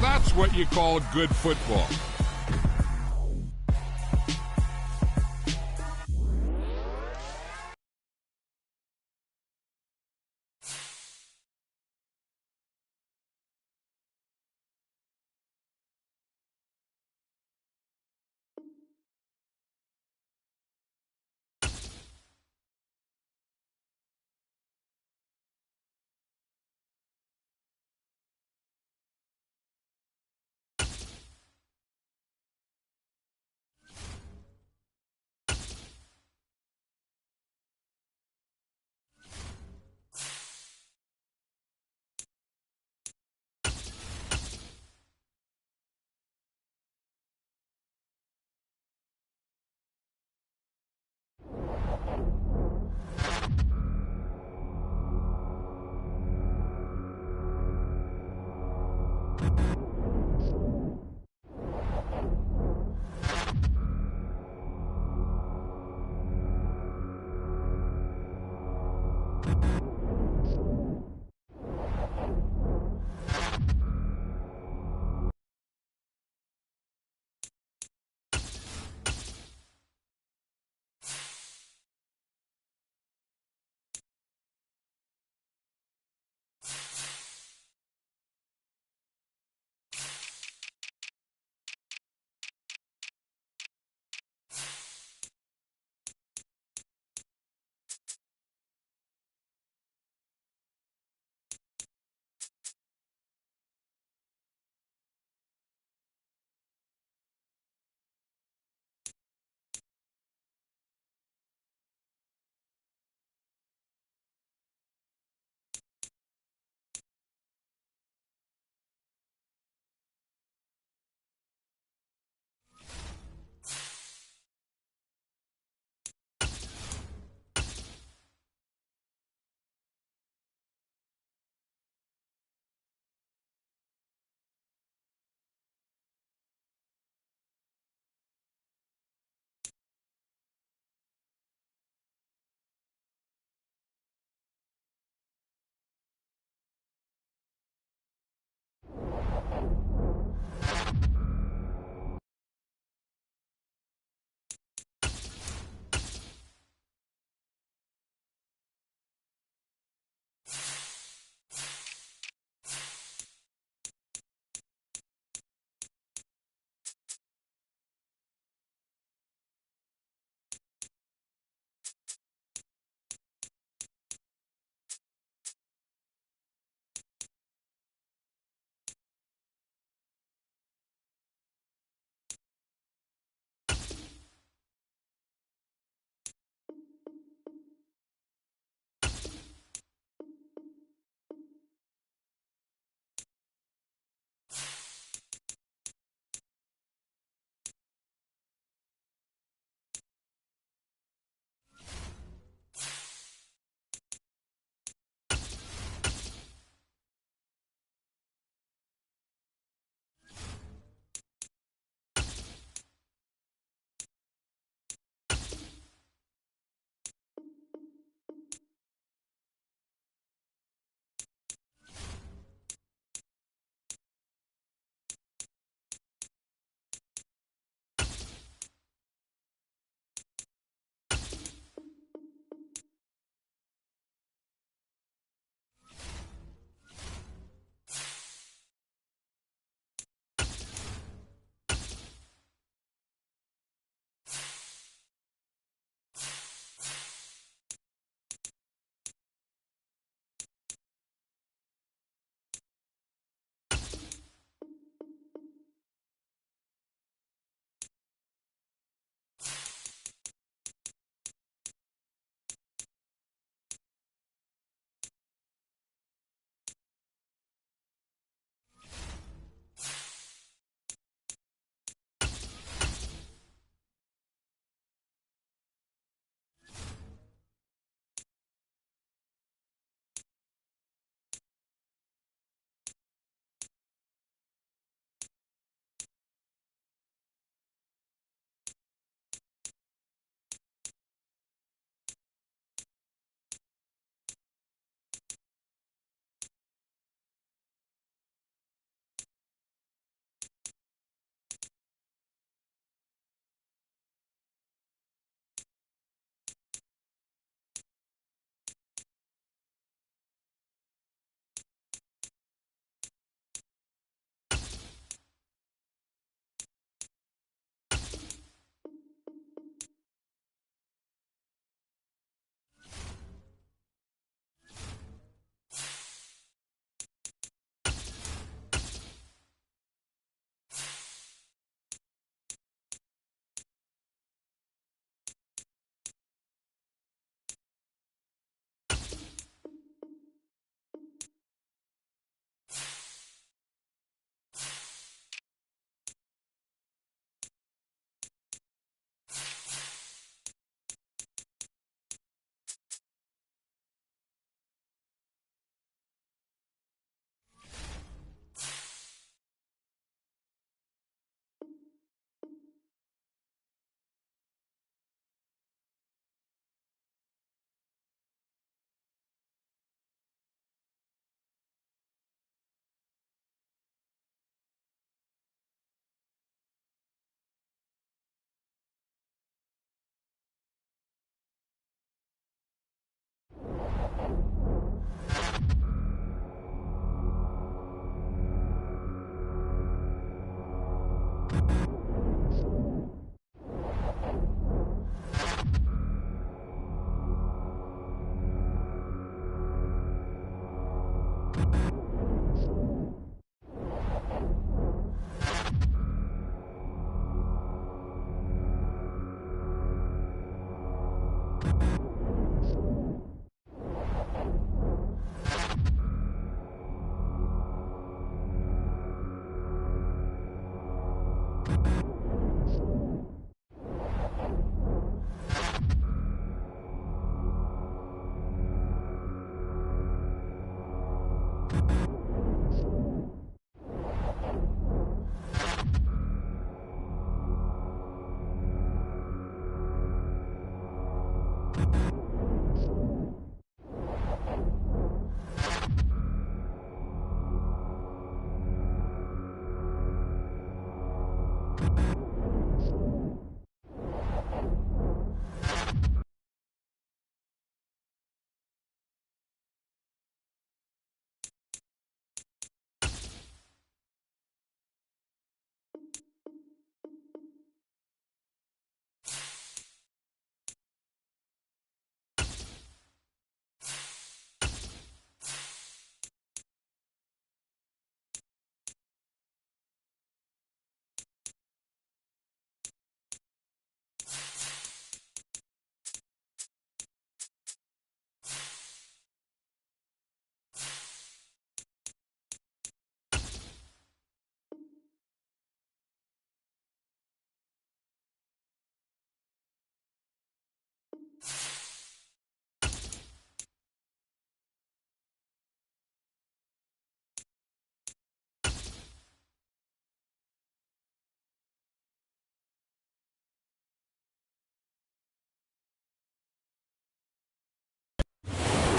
that's what you call good football.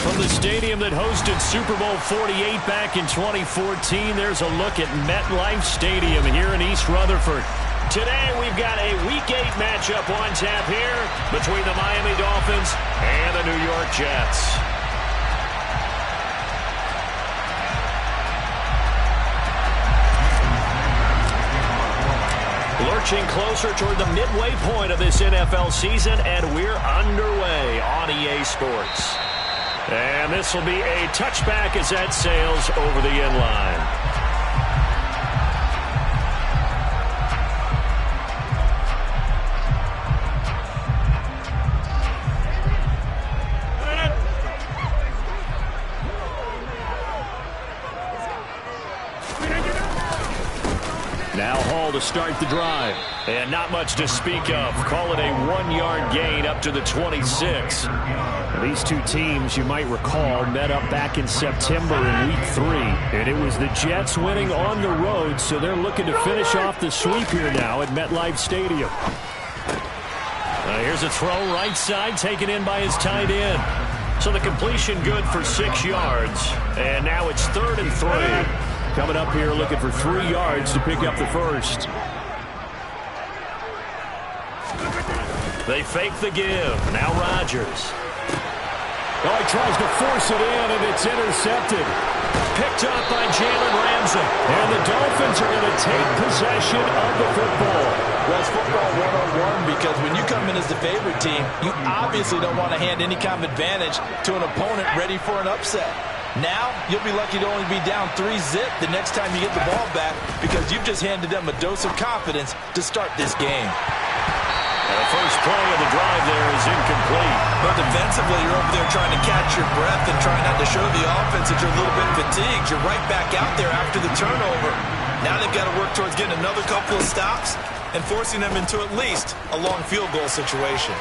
From the stadium that hosted Super Bowl 48 back in 2014, there's a look at MetLife Stadium here in East Rutherford. Today, we've got a Week 8 matchup on tap here between the Miami Dolphins and the New York Jets. Lurching closer toward the midway point of this NFL season, and we're underway on EA Sports. And this will be a touchback as that sails over the end line. Now Hall to start the drive. And not much to speak of. Call it a 1-yard gain up to the 26. These two teams, you might recall, met up back in September in Week 3. And it was the Jets winning on the road, so they're looking to finish off the sweep here now at MetLife Stadium. Here's a throw right side, taken in by his tight end. So the completion good for 6 yards. And now it's 3rd and 3. Coming up here looking for 3 yards to pick up the first. They fake the give. Now Rodgers. Oh, he tries to force it in, and it's intercepted. Picked up by Jalen Ramsey. And the Dolphins are going to take possession of the football. Well, it's football 101 because when you come in as the favorite team, you obviously don't want to hand any kind of advantage to an opponent ready for an upset. Now, you'll be lucky to only be down 3-zip the next time you get the ball back because you've just handed them a dose of confidence to start this game. And the first play of the drive there is incomplete. But defensively, you're over there trying to catch your breath and trying not to show the offense that you're a little bit fatigued. You're right back out there after the turnover. Now they've got to work towards getting another couple of stops and forcing them into at least a long field goal situation.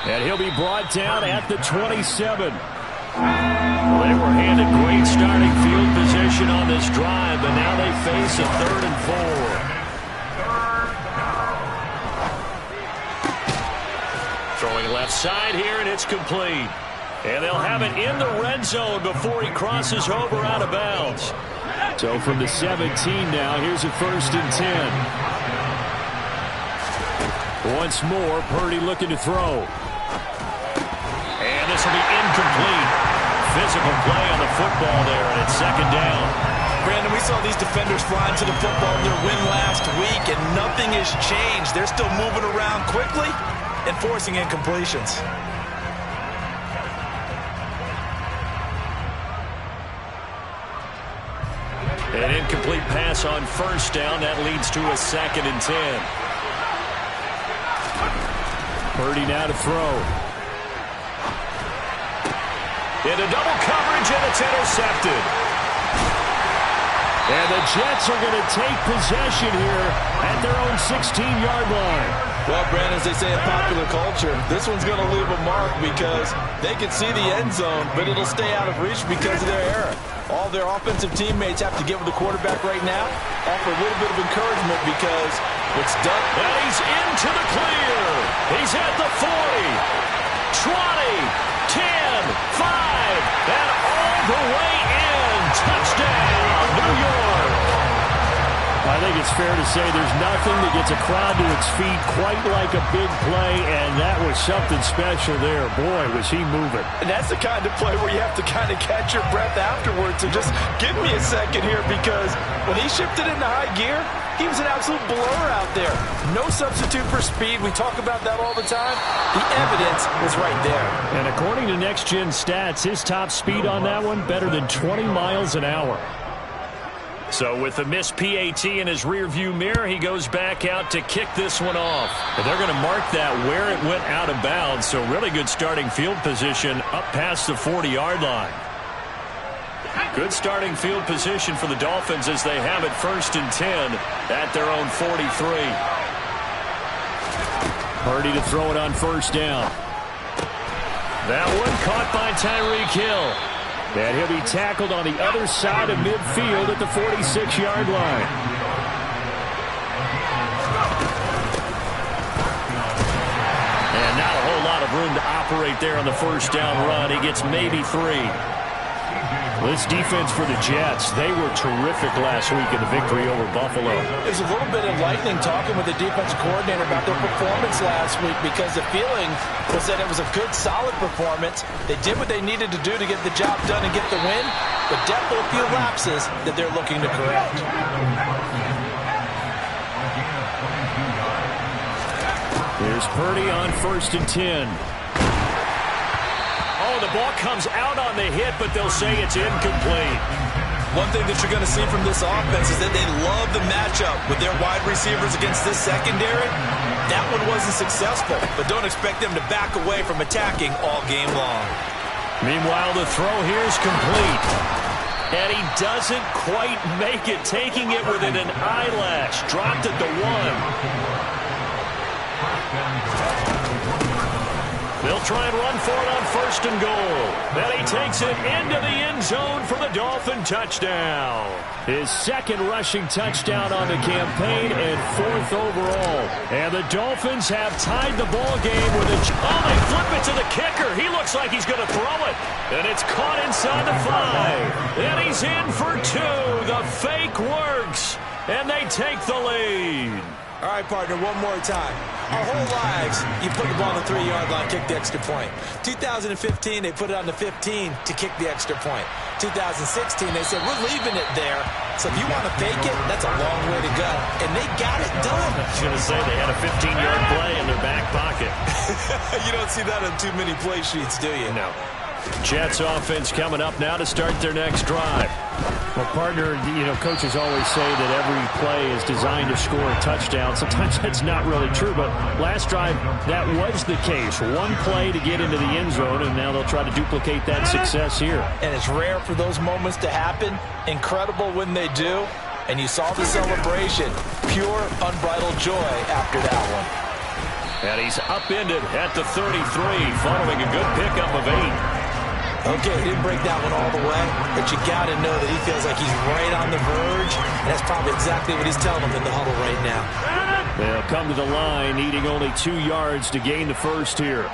And he'll be brought down at the 27. Well, they were handed great starting field position on this drive, but now they face a 3rd and 4. Throwing left side here, and it's complete. And they'll have it in the red zone before he crosses over out of bounds. So from the 17 now, here's a 1st and 10. Once more, Purdy looking to throw. And this will be incomplete. Physical play on the football there, and it's 2nd down. Brandon, we saw these defenders flying to the football in their win last week, and nothing has changed. They're still moving around quickly and forcing incompletions. incomplete pass on first down. That leads to a 2nd and 10. Purdy now to throw. Into double coverage, and it's intercepted. And the Jets are going to take possession here at their own 16-yard line. Well, Brandon, as they say in popular culture, this one's going to leave a mark because they can see the end zone, but it'll stay out of reach because of their error. All their offensive teammates have to get with the quarterback right now, offer a little bit of encouragement because it's done. And he's into the clear. He's at the 40, 20, 10, 5, and all the way in. Touchdown, New York. I think it's fair to say there's nothing that gets a crowd to its feet quite like a big play, and that was something special there. Boy, was he moving. And that's the kind of play where you have to kind of catch your breath afterwards. So just give me a second here, because when he shifted into high gear, he was an absolute blur out there. No substitute for speed. We talk about that all the time. The evidence was right there. And according to Next Gen Stats, his top speed on that one, better than 20 miles an hour. So with the missed PAT in his rearview mirror, he goes back out to kick this one off. But they're going to mark that where it went out of bounds. So really good starting field position up past the 40-yard line. Good starting field position for the Dolphins as they have it 1st and 10 at their own 43. Purdy to throw it on first down. That one caught by Tyreek Hill. And he'll be tackled on the other side of midfield at the 46-yard line. And not a whole lot of room to operate there on the first down run. He gets maybe 3. This defense for the Jets, they were terrific last week in the victory over Buffalo. There's a little bit enlightening talking with the defensive coordinator about their performance last week, because the feeling was that it was a good, solid performance. They did what they needed to do to get the job done and get the win, but definitely a few lapses that they're looking to correct. Here's Purdy on 1st and 10. Oh, the ball comes out on the hit, but they'll say it's incomplete. One thing that you're going to see from this offense is that they love the matchup with their wide receivers against this secondary. That one wasn't successful, but don't expect them to back away from attacking all game long. Meanwhile, the throw here is complete. And he doesn't quite make it, taking it within an eyelash. Dropped at the 1. They'll try and run for it on 1st and goal. And he takes it into the end zone for the Dolphin touchdown. His 2nd rushing touchdown on the campaign and 4th overall. And the Dolphins have tied the ball game with a... Oh, they flip it to the kicker. He looks like he's going to throw it. And it's caught inside the 5. And he's in for 2. The fake works. And they take the lead. All right, partner, one more time. Our whole lives, you put the ball on the 3-yard line, kick the extra point. 2015, they put it on the 15 to kick the extra point. 2016, they said, we're leaving it there. So if you want to fake it, that's a long way to go. And they got it done. I was going to say they had a 15-yard play in their back pocket. You don't see that on too many play sheets, do you? No. Jets offense coming up now to start their next drive. Well, partner, coaches always say that every play is designed to score a touchdown. Sometimes that's not really true, but last drive, that was the case. One play to get into the end zone, and now they'll try to duplicate that success here. And it's rare for those moments to happen. Incredible when they do. And you saw the celebration. Pure, unbridled joy after that one. And he's upended at the 33, following a good pickup of 8. Okay, he didn't break that one all the way, but you got to know that he feels like he's right on the verge, and that's probably exactly what he's telling them in the huddle right now. They'll come to the line, needing only 2 yards to gain the first here.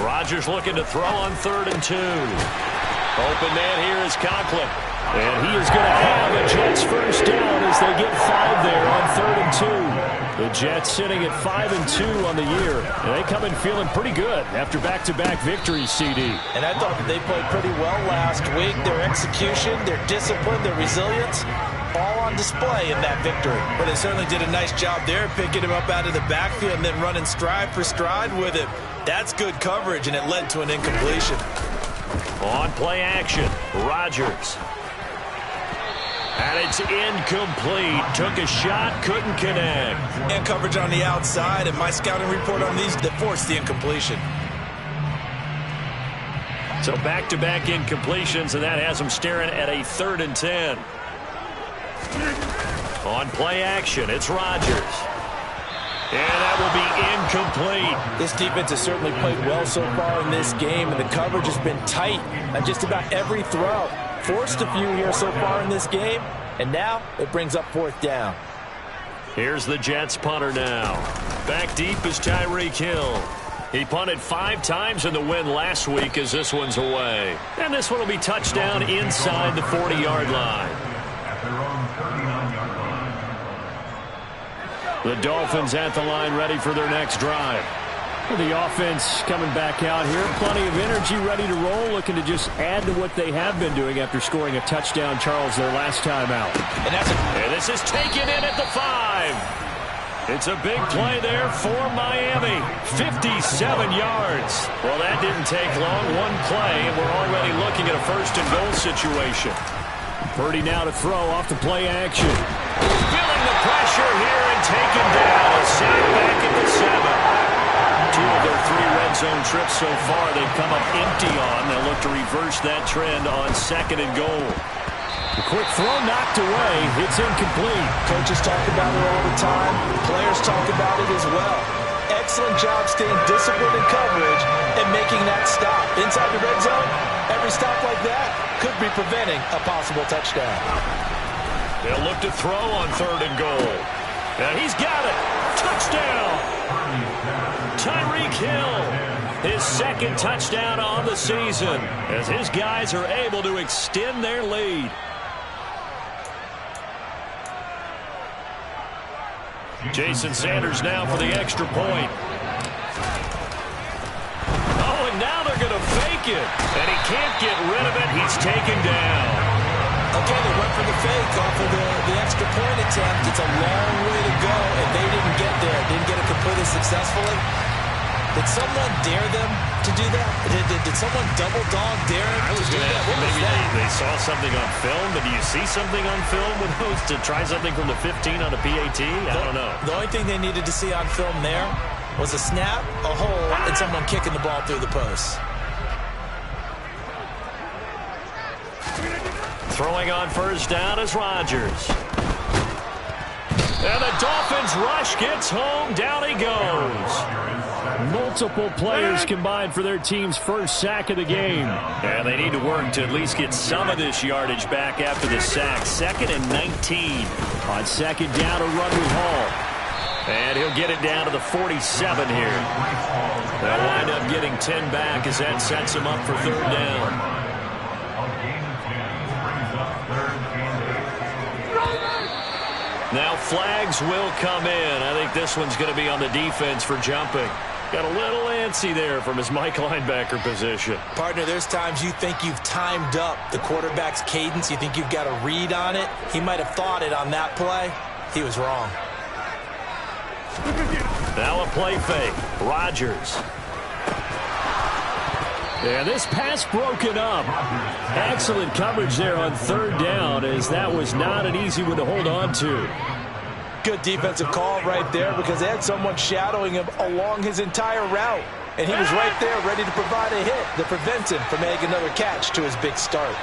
Rodgers looking to throw on 3rd and 2. Open man here is Conklin. And he is going to have a Jets first down as they get 5 there on 3rd and 2. The Jets sitting at 5 and 2 on the year. And they come in feeling pretty good after back-to-back victories, CD. And I thought that they played pretty well last week. Their execution, their discipline, their resilience, all on display in that victory. But they certainly did a nice job there, picking him up out of the backfield and then running stride for stride with him. That's good coverage, and it led to an incompletion. On play action, Rodgers. And it's incomplete. Took a shot, couldn't connect. And coverage on the outside, and my scouting report on these that forced the incompletion. So back-to-back incompletions, and that has them staring at a 3rd and 10. On play action, it's Rodgers. And that will be incomplete. This defense has certainly played well so far in this game, and the coverage has been tight on just about every throw. Forced a few here so far in this game, and now it brings up 4th down. Here's the Jets punter now. Back deep is Tyreek Hill. He punted 5 times in the win last week as this one's away. And this one will be touchdown inside the 40-yard line. The Dolphins at the line ready for their next drive. The offense coming back out here. Plenty of energy, ready to roll, looking to just add to what they have been doing after scoring a touchdown, Charles, their last time out. And this is taken in at the 5. It's a big play there for Miami. 57 yards. Well, that didn't take long. One play, and we're already looking at a 1st and goal situation. Purdy now to throw off the play action. Feeling the pressure here and taken down. A sack back at the 7. 2 of their 3 red zone trips so far they've come up empty on. They'll look to reverse that trend on 2nd and goal. The quick throw knocked away. It's incomplete. Coaches talk about it all the time. Players talk about it as well. Excellent job staying disciplined in coverage and making that stop. Inside the red zone, every stop like that could be preventing a possible touchdown. They'll look to throw on 3rd and goal. And he's got it. Touchdown. Tyreek Hill. His 2nd touchdown on the season as his guys are able to extend their lead. Jason Sanders now for the extra point. Oh, and now they're going to fake it. And he can't get rid of it. He's taken down. Okay, they went for the fake off of the extra point attempt. It's a long way to go, and they didn't get there. Didn't get it completed successfully. Did someone dare them to do that? Did someone double dog dare them to do that? What was maybe that? they saw something on film, but do you see something on film with those to try something from the 15 on a PAT? I don't know. The only thing they needed to see on film there was a snap, a hole, and someone kicking the ball through the post. Throwing on 1st down is Rodgers. And the Dolphins rush gets home. Down he goes. Multiple players combined for their team's 1st sack of the game. And they need to work to at least get some of this yardage back after the sack. 2nd and 19. On 2nd down, a run with Hall. And he'll get it down to the 47 here. They'll wind up getting 10 back as that sets him up for 3rd down. Now flags will come in. I think this one's going to be on the defense for jumping. Got a little antsy there from his Mike linebacker position. Partner, there's times you think you've timed up the quarterback's cadence. You think you've got a read on it. He might have thought it on that play. He was wrong. Now a play fake. Rodgers. And this pass broken up. Excellent coverage there on 3rd down, as that was not an easy one to hold on to. Good defensive call right there because they had someone shadowing him along his entire route. And he was right there ready to provide a hit that prevents him from making another catch to his big start.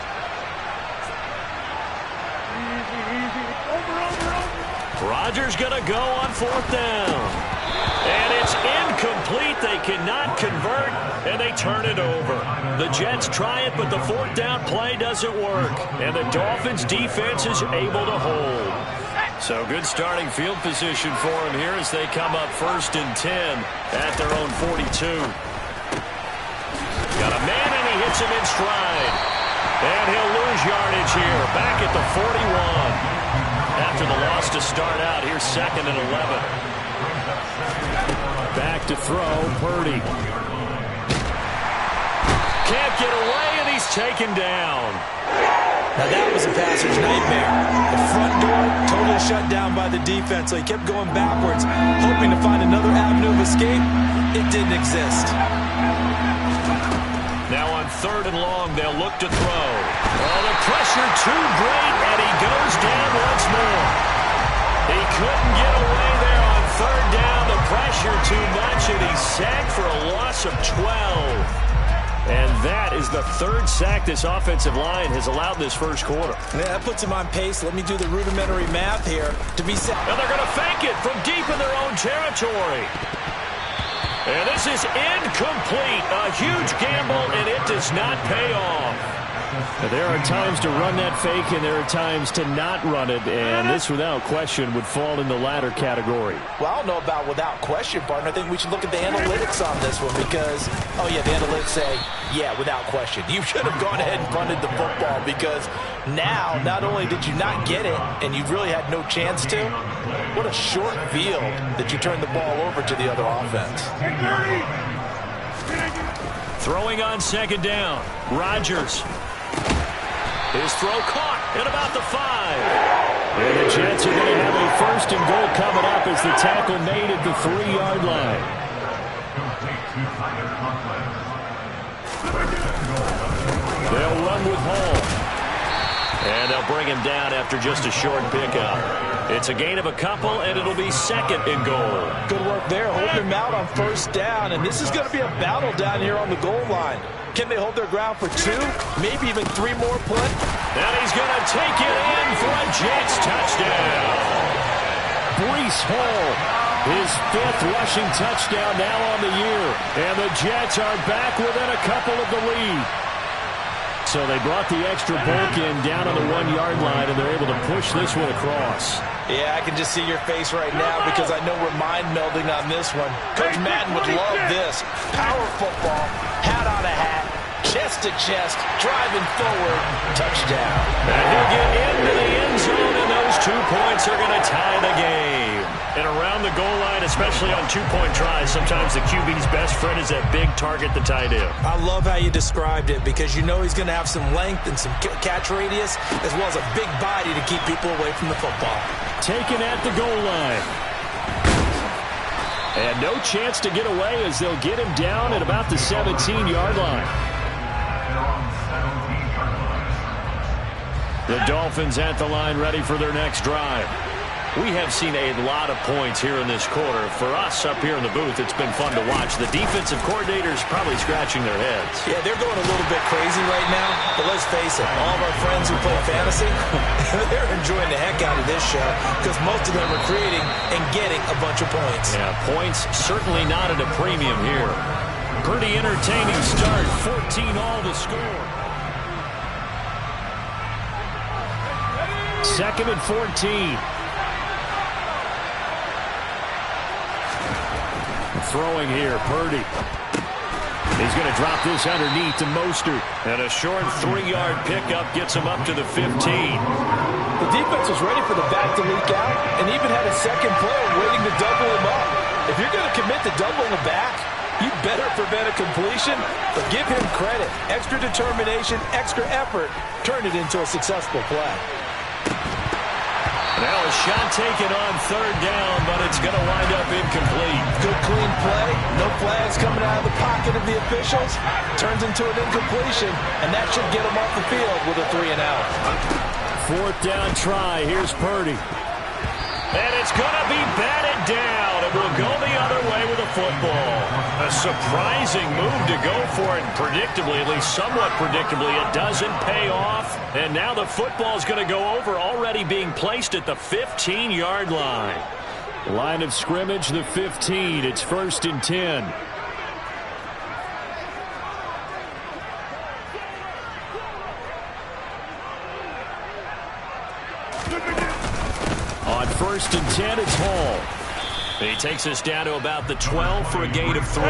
Rodgers going to go on 4th down. And it's incomplete. They cannot convert, and they turn it over. The Jets try it, but the 4th down play doesn't work. And the Dolphins' defense is able to hold. So good starting field position for them here as they come up 1st and 10 at their own 42. Got a man, and he hits him in stride. And he'll lose yardage here, back at the 41. After the loss to start out, here's 2nd and 11. Back to throw, Purdy. Can't get away, and he's taken down. Now that was a passer's nightmare. The front door totally shut down by the defense, so he kept going backwards, hoping to find another avenue of escape. It didn't exist. Now on 3rd and long. They'll look to throw. Oh, the pressure too great, and he goes down once more. He couldn't get away there on 3rd down. The pressure too much, and he's sacked for a loss of 12. And that is the 3rd sack this offensive line has allowed this first quarter. Yeah, that puts him on pace. Let me do the rudimentary math here. To be sacked. And they're going to fake it from deep in their own territory. And this is incomplete. A huge gamble, and it does not pay off. There are times to run that fake, and there are times to not run it, and this, without question, would fall in the latter category. Well, I don't know about without question, partner. I think we should look at the analytics on this one because, oh, yeah, the analytics say, yeah, without question. You should have gone ahead and punted the football because now, not only did you not get it, and you really had no chance to, what a short field that you turned the ball over to the other offense. Throwing on 2nd down. Rodgers. His throw caught at about the 5. And the Jets are going to have a 1st and goal coming up as the tackle made at the 3-yard line. They'll run with Hall. And they'll bring him down after just a short pickup. It's a gain of a couple, and it'll be 2nd and goal. Good work there, holding him out on 1st down. And this is going to be a battle down here on the goal line. Can they hold their ground for 2, maybe even 3 more plays? And he's going to take it in for a Jets touchdown. Breece Hall, his 5th rushing touchdown now on the year. And the Jets are back within a couple of the lead. So they brought the extra bulk in down on the 1-yard line, and they're able to push this one across. Yeah, I can just see your face right now because I know we're mind-melding on this one. Coach Madden would love this. Power football, hat on a hat, chest to chest, driving forward, touchdown. And he'll get into the end zone, and those 2 points are going to tie the game. And around the goal line, especially on 2-point tries, sometimes the QB's best friend is that big target, the tight end. I love how you described it because you know he's going to have some length and some catch radius as well as a big body to keep people away from the football. Taken at the goal line. And no chance to get away as they'll get him down at about the 17-yard line. The Dolphins at the line ready for their next drive. We have seen a lot of points here in this quarter. For us up here in the booth, it's been fun to watch. The defensive coordinators probably scratching their heads. Yeah, they're going a little bit crazy right now. But let's face it, all of our friends who play fantasy, they're enjoying the heck out of this show because most of them are creating and getting a bunch of points. Yeah, points certainly not at a premium here. Pretty entertaining start. 14 all to score. 2nd and 14. Throwing here, Purdy. He's going to drop this underneath to Mostert. And a short 3-yard pickup gets him up to the 15. The defense was ready for the back to leak out and even had a second player waiting to double him up. If you're going to commit to doubling the back, you better prevent a completion, but give him credit. Extra determination, extra effort, turn it into a successful play. Now a shot taken on 3rd down, but it's going to wind up incomplete. Good clean play. No flags coming out of the pocket of the officials. Turns into an incompletion, and that should get them off the field with a 3-and-out. 4th down try. Here's Purdy. And it's going to be batted down. It will go the other way with a football. A surprising move to go for it. Predictably, at least somewhat predictably, it doesn't pay off. And now the football is going to go over, already being placed at the 15-yard line. Line of scrimmage, the 15. It's 1st and 10. On 1st and 10, it's Hall. He takes us down to about the 12 for a gain of 3.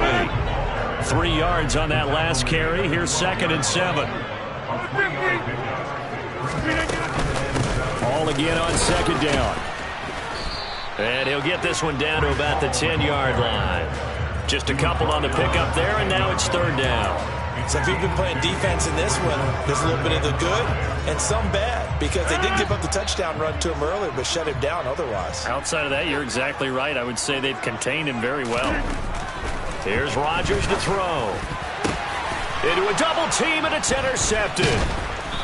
3 yards on that last carry. Here's 2nd and 7. All again on 2nd down. And he'll get this one down to about the 10-yard line. Just a couple on the pickup there, and now it's 3rd down. So if you've been playing defense in this one, there's a little bit of the good and some bad because they did give up the touchdown run to him earlier but shut him down otherwise. Outside of that, you're exactly right. I would say they've contained him very well. Here's Rodgers to throw. Into a double team, and it's intercepted.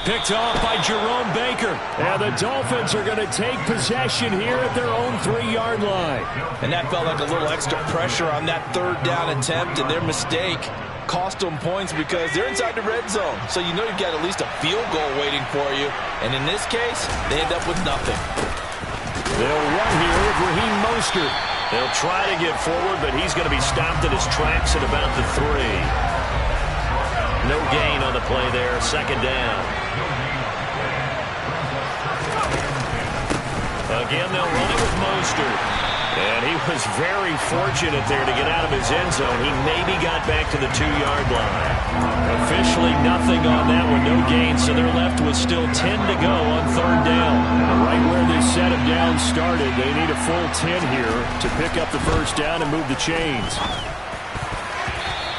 Picked off by Jerome Baker. And the Dolphins are going to take possession here at their own 3-yard line. And that felt like a little extra pressure on that third down attempt, and their mistake cost them points because they're inside the red zone. So you know you've got at least a field goal waiting for you. And in this case, they end up with nothing. They'll run here with Raheem Mostert. They'll try to get forward, but he's going to be stopped in his tracks at about the 3. No gain on the play there. Second down. Again, they'll run it with Mostert. And he was very fortunate there to get out of his end zone. He maybe got back to the 2-yard line. Officially nothing on that one, no gain, so they're left with still 10 to go on third down. Right where this set of downs started, they need a full 10 here to pick up the first down and move the chains.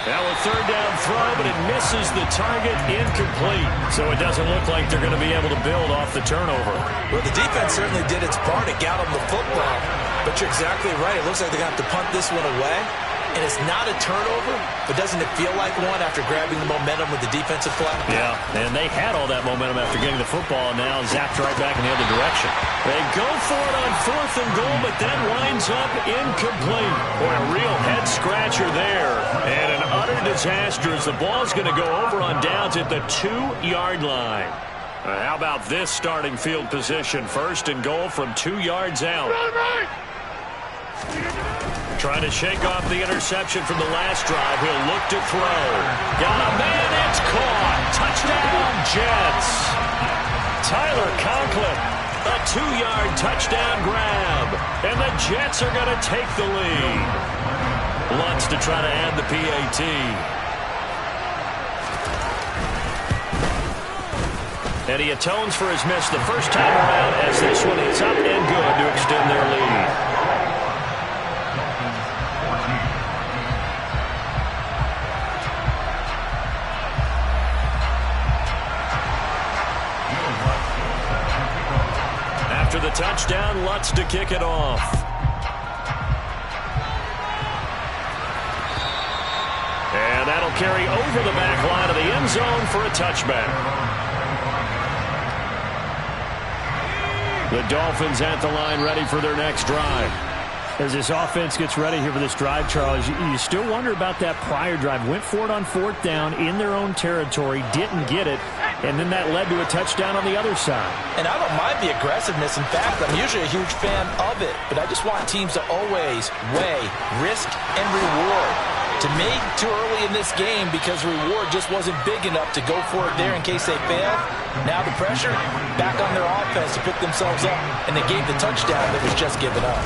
Now a third down throw, but it misses the target, incomplete. So it doesn't look like they're going to be able to build off the turnover. Well, the defense certainly did its part. It got them the football. But you're exactly right. It looks like they're going to have to punt this one away. And it's not a turnover, but doesn't it feel like one after grabbing the momentum with the defensive play? Yeah, and they had all that momentum after getting the football, and now zapped right back in the other direction. They go for it on 4th and goal, but that winds up incomplete. Boy, a real head-scratcher there, and an utter disaster as the ball's going to go over on downs at the 2-yard line. How about this starting field position? 1st and goal from 2 yards out. Trying to shake off the interception from the last drive. He'll look to throw. Got a man. It's caught. Touchdown, Jets. Tyler Conklin, a 2-yard touchdown grab. And the Jets are going to take the lead. Lutz to try to add the PAT. And he atones for his miss the first time around as this one is up and good to extend their lead. After the touchdown, Lutz to kick it off. And that'll carry over the back line of the end zone for a touchback. The Dolphins at the line ready for their next drive. As this offense gets ready here for this drive, Charles, you still wonder about that prior drive. Went for it on 4th down in their own territory, didn't get it, and then that led to a touchdown on the other side. And I don't mind the aggressiveness. In fact, I'm usually a huge fan of it, but I just want teams to always weigh risk and reward. To me, too early in this game because reward just wasn't big enough to go for it there in case they failed. Now the pressure back on their offense to pick themselves up, and they gave the touchdown that was just given up.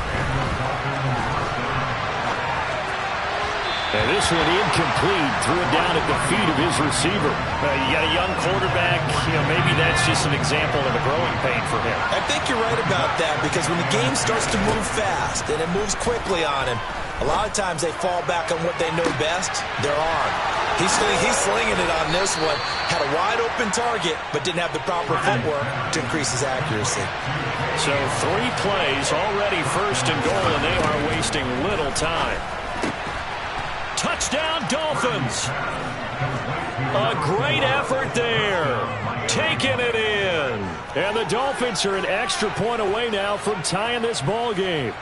And this one incomplete. Threw it down at the feet of his receiver. You got a young quarterback. Maybe that's just an example of a growing pain for him. I think you're right about that because when the game starts to move fast and it moves quickly on him, a lot of times they fall back on what they know best, their arm. He's slinging it on this one. Had a wide open target, but didn't have the proper footwork to increase his accuracy. So 3 plays already 1st and goal, and they are wasting little time. Touchdown, Dolphins. A great effort there. Taking it in. And the Dolphins are an extra point away now from tying this ball game.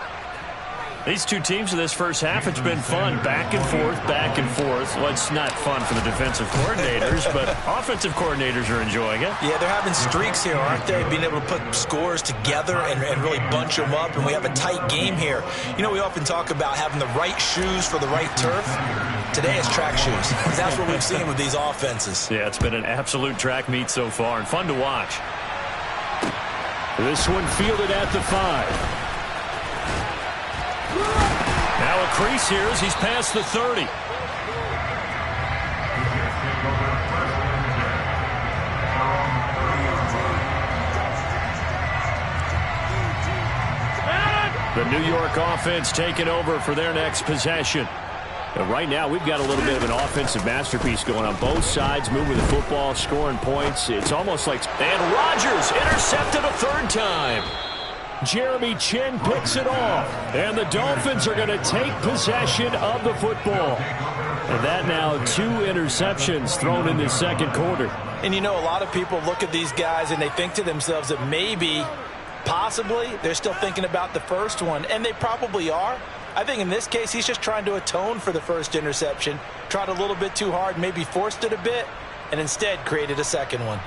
These two teams in this first half, it's been fun. Back and forth, back and forth. Well, it's not fun for the defensive coordinators, but offensive coordinators are enjoying it. Yeah, they're having streaks here, aren't they? Being able to put scores together and really bunch them up, and we have a tight game here. We often talk about having the right shoes for the right turf. Today it's track shoes. That's what we've seen with these offenses. Yeah, it's been an absolute track meet so far, and fun to watch. This one fielded at the 5. Now a crease here as he's past the 30. The New York offense taking over for their next possession. And right now, we've got a little bit of an offensive masterpiece going on both sides, moving the football, scoring points. It's almost like... And Rodgers intercepted a 3rd time. Jeremy Chin picks it off. And the Dolphins are going to take possession of the football. And that now 2 interceptions thrown in this second quarter. And you know, a lot of people look at these guys and they think to themselves that maybe, possibly, they're still thinking about the first one. And they probably are. I think in this case, he's just trying to atone for the first interception. Tried a little bit too hard, maybe forced it a bit, and instead created a second one.